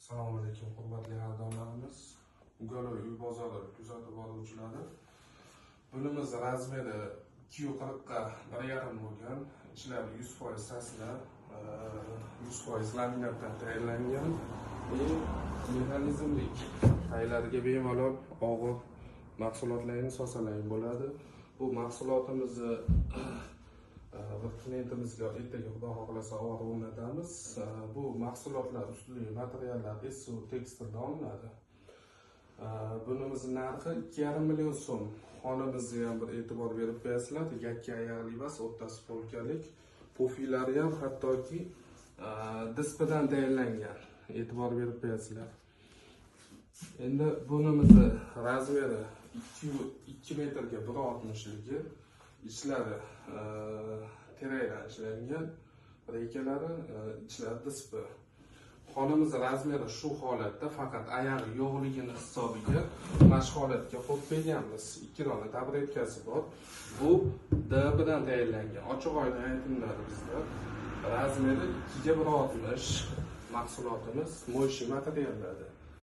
Assalomu alaykum hurmatli xaridorlarimiz. Ugaloy uy bozori kuzatib boruvchilari. Bunimiz razmeri 240 ga 1,5 bo'lgan. Ichlari 100% sasna, 100% laminatdan tayyorlangan va mexanizmlik. Taylariga bemalol og'ir mahsulotlarni sosalang bo'ladi. Bu mahsulotimizni bir klientimizga ertaga xudo xohlasa olib o'rnatamiz. Bu mahsulotlar ustidagi materiallar SU tekstildan olinadi. Bunimizning narxi 2,5 million so'm. Xonamizni ham bir e'tibor berib qo'yasizlar. Yakka ayaqli emas, o'rtasi polkalik. Pufilari ham hattoki dispidan tayyorlangan. E'tibor berib qo'yasizlar. Endi bunimizni razmeri 2 metrga 1,60 ligi. Ichlari teraydan ishlangan, reykalari ichlari dispi. Xonamiz razmeri shu holatda, faqat oyog'i yo'qligini hisobiga mashq holatga qo'yib berganmiz. 2 dona tabretkasi bor. Bu D bilan tayyorlangan. Ochiq oydin aytimlar bizda. Razmeri 2 ga 1,60 mahsulotimiz mo'yshi materiallarda.